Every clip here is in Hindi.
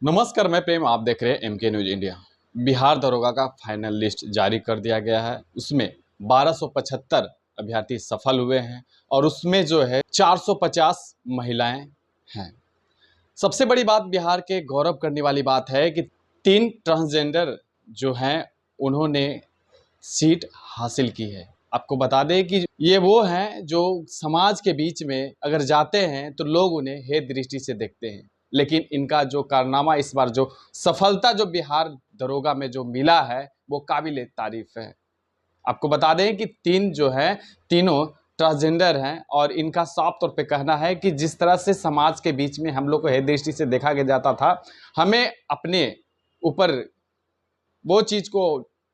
नमस्कार, मैं प्रेम। आप देख रहे हैं MK न्यूज इंडिया। बिहार दरोगा का फाइनल लिस्ट जारी कर दिया गया है। उसमें 1275 अभ्यर्थी सफल हुए हैं और उसमें जो है 450 महिलाएं हैं। सबसे बड़ी बात, बिहार के गौरव करने वाली बात है कि 3 ट्रांसजेंडर जो हैं उन्होंने सीट हासिल की है। आपको बता दें कि ये वो हैं जो समाज के बीच में अगर जाते हैं तो लोग उन्हें हे दृष्टि से देखते हैं, लेकिन इनका जो कारनामा, इस बार जो सफलता जो बिहार दरोगा में जो मिला है वो काबिल तारीफ है। आपको बता दें कि 3 जो हैं तीनों ट्रांसजेंडर हैं और इनका साफ तौर पे कहना है कि जिस तरह से समाज के बीच में हम लोग को हे दृष्टि से देखा जाता था, हमें अपने ऊपर वो चीज़ को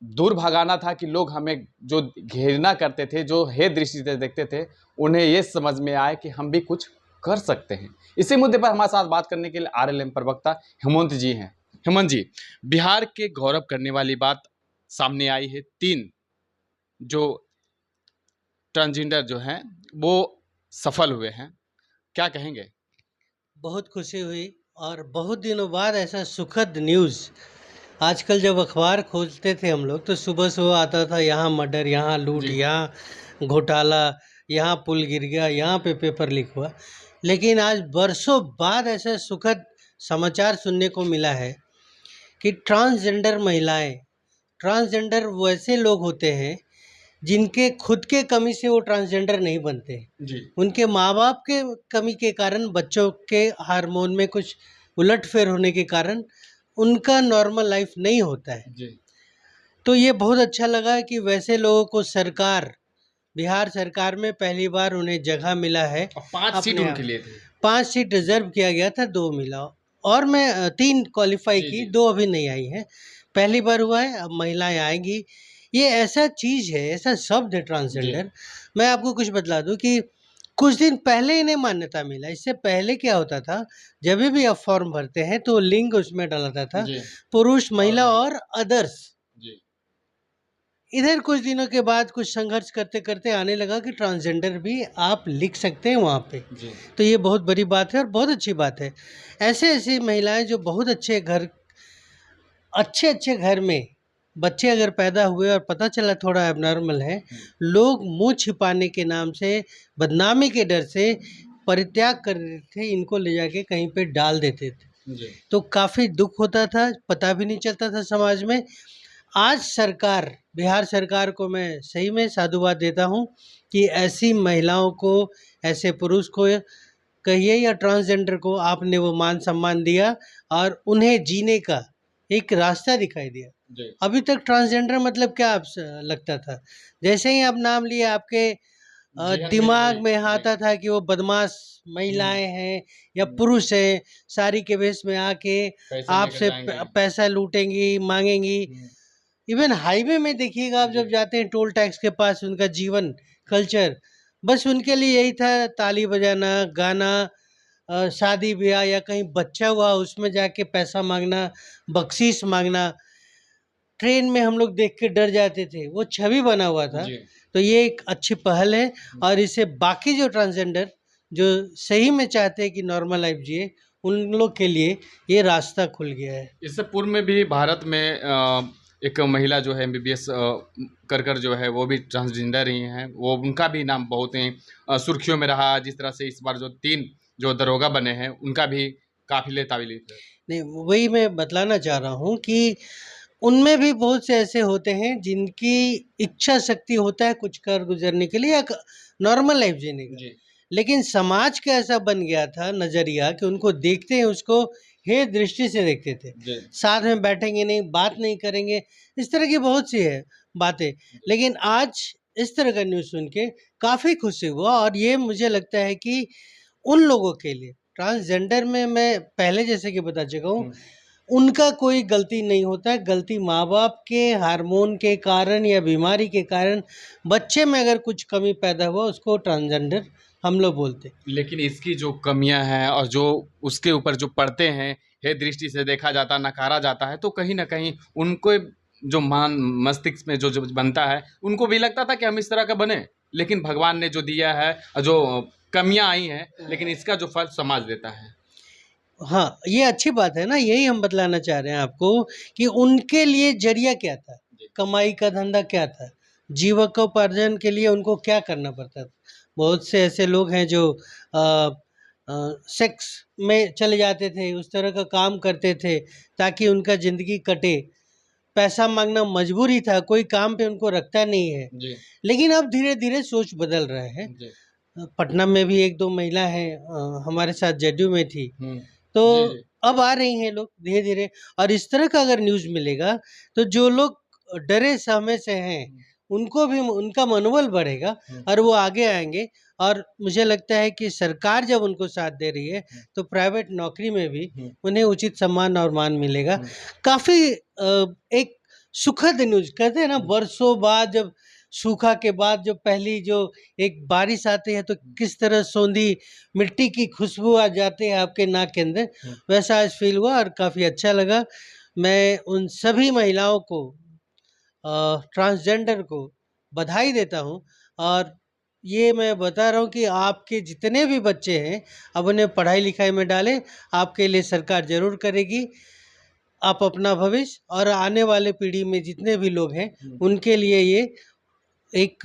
दूर भगाना था कि लोग हमें जो घृणा करते थे, जो हे दृष्टि से देखते थे, उन्हें ये समझ में आए कि हम भी कुछ कर सकते हैं। इसी मुद्दे पर हमारे साथ बात करने के लिए RLM प्रवक्ता हेमंत जी हैं। हेमंत जी, बिहार के गौरव करने वाली बात सामने आई है। 3 जो ट्रांसजेंडर जो हैं वो सफल हुए हैं, क्या कहेंगे? बहुत खुशी हुई और बहुत दिनों बाद ऐसा सुखद न्यूज़। आजकल जब अखबार खोलते थे हम लोग तो सुबह सुबह आता था, यहाँ मर्डर, यहाँ लूट, जी। यहाँ घोटाला, यहाँ पुल गिर गया, यहाँ पे पेपर लीक हुआ। लेकिन आज बरसों बाद ऐसा सुखद समाचार सुनने को मिला है कि ट्रांसजेंडर वैसे लोग होते हैं जिनके खुद के कमी से वो ट्रांसजेंडर नहीं बनते। जी। उनके माँ बाप के कमी के कारण, बच्चों के हार्मोन में कुछ उलटफेर होने के कारण उनका नॉर्मल लाइफ नहीं होता है। जी। तो ये बहुत अच्छा लगा कि वैसे लोगों को बिहार सरकार में पहली बार उन्हें जगह मिला है। 5 सीट अपने उनके लिए थे। 5 सीट रिजर्व किया गया था, 2 मिला और मैं 3 क्वालिफाई जी, की, जी। 2 अभी नहीं आई हैं। पहली बार हुआ है, अब महिलाएं आएंगी। ये ऐसा चीज़ है, ऐसा शब्द है ट्रांसजेंडर। मैं आपको कुछ बतला दूं कि कुछ दिन पहले इन्हें मान्यता मिला। इससे पहले क्या होता था, जब भी आप फॉर्म भरते हैं तो लिंग उसमें डालता था, जी। पुरुष, महिला और अदर्स। जी। इधर कुछ दिनों के बाद कुछ संघर्ष करते करते आने लगा कि ट्रांसजेंडर भी आप लिख सकते हैं वहाँ पे। जी। तो ये बहुत बड़ी बात है और बहुत अच्छी बात है। ऐसे ऐसी महिलाएं जो बहुत अच्छे घर में बच्चे अगर पैदा हुए और पता चला थोड़ा एबनॉर्मल है, लोग मुंह छिपाने के नाम से, बदनामी के डर से परित्याग कर देते थे, इनको ले जाके कहीं पे डाल देते थे। जी। तो काफ़ी दुख होता था, पता भी नहीं चलता था समाज में। आज बिहार सरकार को मैं सही में साधुवाद देता हूँ कि ऐसी महिलाओं को, ऐसे पुरुष को कहिए या ट्रांसजेंडर को, आपने वो मान सम्मान दिया और उन्हें जीने का एक रास्ता दिखाई दिया। जी। अभी तक ट्रांसजेंडर मतलब क्या आप लगता था, जैसे ही आप नाम लिए आपके दिमाग में आता था कि वो बदमाश महिलाएं हैं या पुरुष हैं, साड़ी के वेश में आके आपसे पैसा लूटेंगी, मांगेंगी। इवन हाईवे में देखिएगा आप, जब जाते हैं टोल टैक्स के पास, उनका जीवन कल्चर बस उनके लिए यही था, ताली बजाना, गाना, शादी ब्याह या कहीं बच्चा हुआ उसमें जाके पैसा मांगना, बख्शीश मांगना। ट्रेन में हम लोग देख के डर जाते थे, वो छवि बना हुआ था। जी। तो ये एक अच्छी पहल है और इससे बाकी जो ट्रांसजेंडर जो सही में चाहते हैं कि नॉर्मल लाइफ जिए, उन लोग के लिए ये रास्ता खुल गया है। इससे पूर्व में भी भारत में एक महिला जो है MBBS कर जो है वो भी ट्रांसजेंडर ही हैं। वो उनका भी नाम बहुत ही सुर्खियों में रहा। जिस तरह से इस बार जो 3 जो दरोगा बने हैं उनका भी काफिले तारीफ है। नहीं, वही मैं बतलाना चाह रहा हूँ कि उनमें भी बहुत से ऐसे होते हैं जिनकी इच्छा शक्ति होता है कुछ कर गुजरने के लिए या नॉर्मल लाइफ जीने का। जी। लेकिन समाज का ऐसा बन गया था नजरिया कि उनको देखते हैं, उसको हे दृष्टि से देखते थे। जी। साथ में बैठेंगे नहीं, बात नहीं करेंगे, इस तरह की बहुत सी है बातें। लेकिन आज इस तरह का न्यूज़ सुन के काफ़ी खुशी हुआ और ये मुझे लगता है कि उन लोगों के लिए, ट्रांसजेंडर में मैं पहले जैसे कि बता चुका हूँ, उनका कोई गलती नहीं होता है। गलती माँ बाप के हार्मोन के कारण या बीमारी के कारण बच्चे में अगर कुछ कमी पैदा हुआ, उसको ट्रांसजेंडर हम लोग बोलते। लेकिन इसकी जो कमियां हैं और जो उसके ऊपर जो पड़ते हैं, हे दृष्टि से देखा जाता, नकारा जाता है, तो कहीं ना कहीं उनको जो मान मस्तिष्क में जो बनता है, उनको भी लगता था कि हम इस तरह का बने। लेकिन भगवान ने जो दिया है, जो कमियां आई हैं, लेकिन इसका जो फल समाज देता है। हाँ, ये अच्छी बात है ना, यही हम बतलाना चाह रहे हैं आपको कि उनके लिए जरिया क्या था, जी। कमाई का धंधा क्या था, जीविकोपार्जन के लिए उनको क्या करना पड़ता था। बहुत से ऐसे लोग हैं जो अ सेक्स में चले जाते थे, उस तरह का काम करते थे ताकि उनका ज़िंदगी कटे। पैसा माँगना मजबूरी था, कोई काम पे उनको रखता नहीं है। जी। लेकिन अब धीरे-धीरे सोच बदल रहा है। जी। पटना में भी 1-2 महिला हैं, हमारे साथ जदयू में थी। हुँ। तो जी, जी। अब आ रही हैं लोग धीरे-धीरे, और इस तरह का अगर न्यूज़ मिलेगा तो जो लोग डरे सहमे से हैं, हुँ। उनको भी उनका मनोबल बढ़ेगा हुँ। और वो आगे आएँगे। और मुझे लगता है कि सरकार जब उनको साथ दे रही है, हुँ। तो प्राइवेट नौकरी में भी हुँ। उन्हें उचित सम्मान और मान मिलेगा। हुँ। काफ़ी एक सुखद न्यूज़, कहते हैं ना, हुँ। बरसों बाद जब सूखा के बाद जो पहली जो एक बारिश आती है तो किस तरह सोंधी मिट्टी की खुशबू आ जाती है आपके नाक के अंदर, हुँ। वैसा आज फ़ील हुआ और काफ़ी अच्छा लगा। मैं उन सभी महिलाओं को, ट्रांसजेंडर को बधाई देता हूँ, और ये मैं बता रहा हूँ कि आपके जितने भी बच्चे हैं, अब उन्हें पढ़ाई-लिखाई में डालें, आपके लिए सरकार ज़रूर करेगी। आप अपना भविष्य और आने वाले पीढ़ी में जितने भी लोग हैं, हुँ। उनके लिए ये एक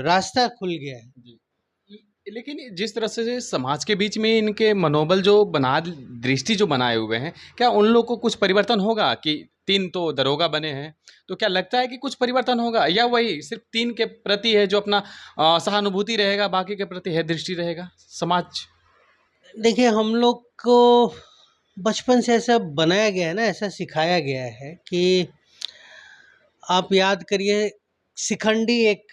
रास्ता खुल गया है। जी। लेकिन जिस तरह से समाज के बीच में इनके मनोबल जो दृष्टि जो बनाए हुए हैं, क्या उन लोग को कुछ परिवर्तन होगा कि 3 तो दरोगा बने हैं, तो क्या लगता है कि कुछ परिवर्तन होगा या वही सिर्फ़ 3 के प्रति है जो अपना सहानुभूति रहेगा, बाकी के प्रति है दृष्टि रहेगा समाज? देखिए, हम लोग को बचपन से ऐसा बनाया गया है ना, ऐसा सिखाया गया है कि आप याद करिए, शिखंडी एक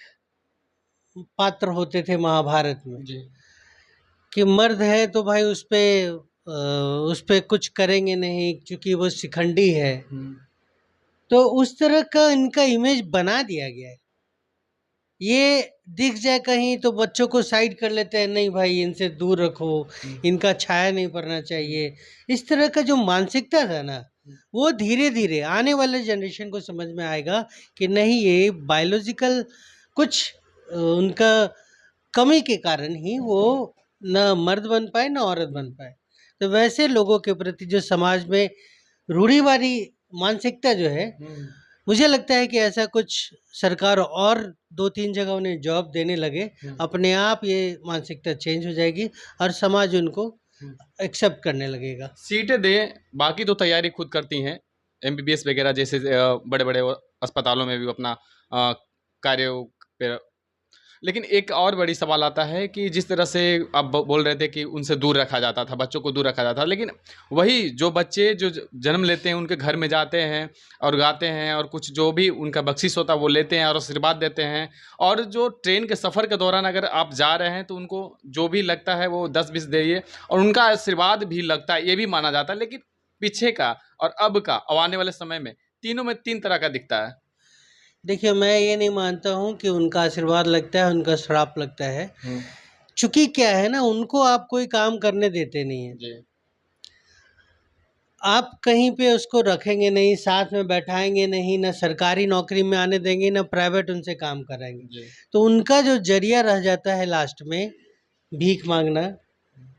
पात्र होते थे महाभारत में, जी। कि मर्द है तो भाई उस पे कुछ करेंगे नहीं क्योंकि वो शिखंडी है। हुँ। तो उस तरह का इनका इमेज बना दिया गया है। ये दिख जाए कहीं तो बच्चों को साइड कर लेते हैं, नहीं भाई इनसे दूर रखो, हुँ। इनका छाया नहीं पड़ना चाहिए। इस तरह का जो मानसिकता था ना, हुँ। वो धीरे-धीरे आने वाले जनरेशन को समझ में आएगा कि नहीं, ये बायोलॉजिकल कुछ उनका कमी के कारण ही वो ना मर्द बन पाए ना औरत बन पाए। तो वैसे लोगों के प्रति जो समाज में रूढ़िवादी मानसिकता जो है, हुँ। मुझे लगता है कि ऐसा कुछ सरकार और 2-3 जगह उन्हें जॉब देने लगे, हुँ। अपने आप ये मानसिकता चेंज हो जाएगी और समाज उनको हुँ। एक्सेप्ट करने लगेगा। सीटें दें, बाकी तो तैयारी खुद करती हैं। एमबीबीएस वगैरह जैसे बड़े-बड़े अस्पतालों में भी अपना कार्यों पे। लेकिन एक और बड़ी सवाल आता है कि जिस तरह से आप बोल रहे थे कि उनसे दूर रखा जाता था, बच्चों को दूर रखा जाता था, लेकिन वही जो बच्चे जो जन्म लेते हैं उनके घर में जाते हैं और गाते हैं और कुछ जो भी उनका बख्शिश होता है वो लेते हैं और आशीर्वाद देते हैं। और जो ट्रेन के सफ़र के दौरान अगर आप जा रहे हैं तो उनको जो भी लगता है वो 10-20 देइए और उनका आशीर्वाद भी लगता है, ये भी माना जाता है। लेकिन पीछे का और अब का और आने वाले समय में, तीनों में 3 तरह का दिखता है। देखिए, मैं ये नहीं मानता हूँ कि उनका आशीर्वाद लगता है, उनका श्राप लगता है। हुँ। चूँकि क्या है ना, उनको आप कोई काम करने देते नहीं हैं। जी। आप कहीं पे उसको रखेंगे नहीं, साथ में बैठाएँगे नहीं, ना सरकारी नौकरी में आने देंगे, ना प्राइवेट उनसे काम कराएँगे। जी। तो उनका जो ज़रिया रह जाता है लास्ट में, भीख माँगना।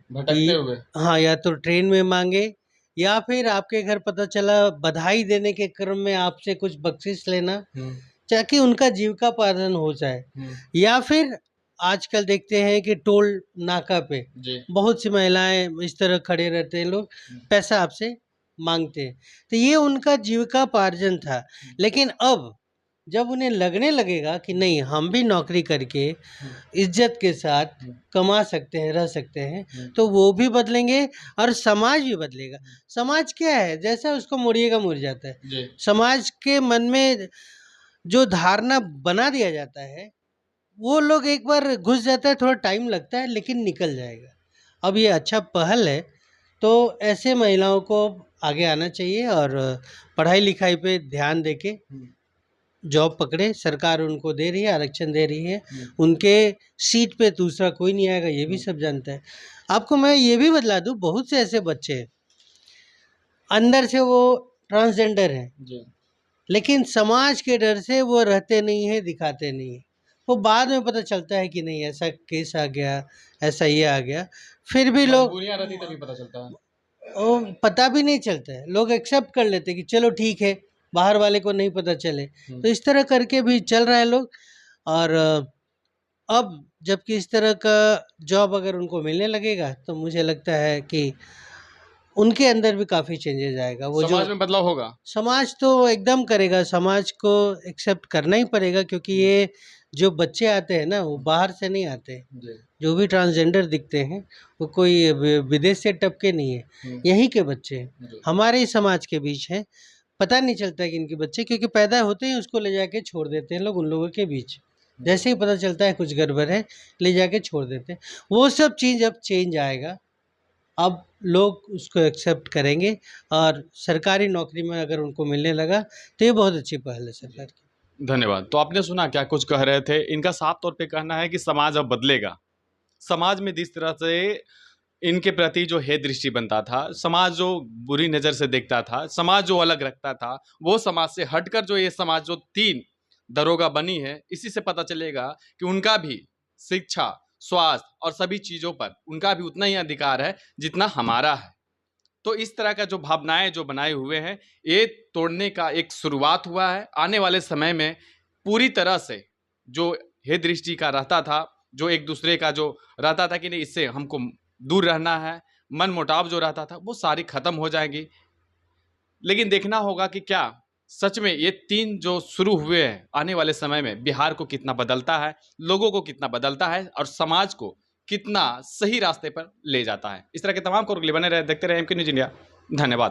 भटकते ये हुए। हाँ, या तो ट्रेन में माँगे या फिर आपके घर पता चला बधाई देने के क्रम में आपसे कुछ बख्शिश लेना, हुँ। ताकि उनका जीविकापार्जन हो जाए। हुँ। या फिर आजकल देखते हैं कि टोल नाका पे जी। बहुत सी महिलाएँ इस तरह खड़े रहते हैं लोग, हुँ। पैसा आपसे माँगते हैं। तो ये उनका जीविकापार्जन था। हुँ। लेकिन अब जब उन्हें लगने लगेगा कि नहीं, हम भी नौकरी करके हुँ। इज़्ज़त के साथ हुँ। कमा सकते हैं, रह सकते हैं, हुँ। तो वो भी बदलेंगे और समाज भी बदलेगा। समाज क्या है? जैसा उसको मोड़िएगा मुड़ जाता है। जी। समाज के मन में जो धारणा बना दिया जाता है, वो लोग एक बार घुस जाता है, थोड़ा टाइम लगता है लेकिन निकल जाएगा। अब ये अच्छा पहल है, तो ऐसे महिलाओं को आगे आना चाहिए और पढ़ाई-लिखाई पे ध्यान देके हुँ। जॉब पकड़े। सरकार उनको दे रही है, आरक्षण दे रही है। हुँ। उनके सीट पे दूसरा कोई नहीं आएगा, ये भी हुँ। सब जानता है। आपको मैं ये भी बतला दूँ, बहुत से ऐसे बच्चे हैं, अंदर से वो ट्रांसजेंडर हैं, जी। लेकिन समाज के डर से वो रहते नहीं हैं, दिखाते नहीं हैं। वो बाद में पता चलता है कि नहीं, ऐसा केस आ गया, ऐसा ये आ गया, फिर भी लोग मजबूरियाँ रहती तभी पता चलता है। और पता भी नहीं चलता है, लोग एक्सेप्ट कर लेते हैं कि चलो ठीक है, बाहर वाले को नहीं पता चले। तो इस तरह करके भी चल रहा है लोग। और अब जबकि इस तरह का जॉब अगर उनको मिलने लगेगा तो मुझे लगता है कि उनके अंदर भी काफ़ी चेंजेस आएगा। वो जो समाज में बदलाव होगा। समाज तो एकदम करेगा, समाज को एक्सेप्ट करना ही पड़ेगा, क्योंकि ये जो बच्चे आते हैं ना, वो बाहर से नहीं आते। जो भी ट्रांसजेंडर दिखते हैं वो कोई विदेश से टपके नहीं है, यहीं के बच्चे हैं, हमारे ही समाज के बीच हैं। पता नहीं चलता कि इनके बच्चे, क्योंकि पैदा होते ही उसको ले जाके छोड़ देते हैं लोग उन लोगों के बीच। जैसे ही पता चलता है कुछ गड़बड़ है, ले जाके छोड़ देते हैं। वो सब चीज़ अब चेंज आएगा। अब लोग उसको एक्सेप्ट करेंगे, और सरकारी नौकरी में अगर उनको मिलने लगा तो ये बहुत अच्छी पहल है सरकार की। धन्यवाद। तो आपने सुना क्या कुछ कह रहे थे। इनका साफ तौर पे कहना है कि समाज अब बदलेगा। समाज में जिस तरह से इनके प्रति जो हे दृष्टि बनता था, समाज जो बुरी नज़र से देखता था, समाज जो अलग रखता था, वो समाज से हटकर जो ये समाज जो 3 दरोगा बनी है, इसी से पता चलेगा कि उनका भी शिक्षा, स्वास्थ्य और सभी चीज़ों पर उनका भी उतना ही अधिकार है जितना हमारा है। तो इस तरह का जो भावनाएं जो बनाए हुए हैं, ये तोड़ने का एक शुरुआत हुआ है। आने वाले समय में पूरी तरह से जो हे दृष्टि का रहता था, जो एक दूसरे का जो रहता था कि नहीं इससे हमको दूर रहना है, मन मुटाव जो रहता था, वो सारी खत्म हो जाएंगी। लेकिन देखना होगा कि क्या सच में ये 3 जो शुरू हुए हैं, आने वाले समय में बिहार को कितना बदलता है, लोगों को कितना बदलता है और समाज को कितना सही रास्ते पर ले जाता है। इस तरह के तमाम खबरों के लिए बने रहे, देखते रहे एमके न्यूज़ इंडिया। धन्यवाद।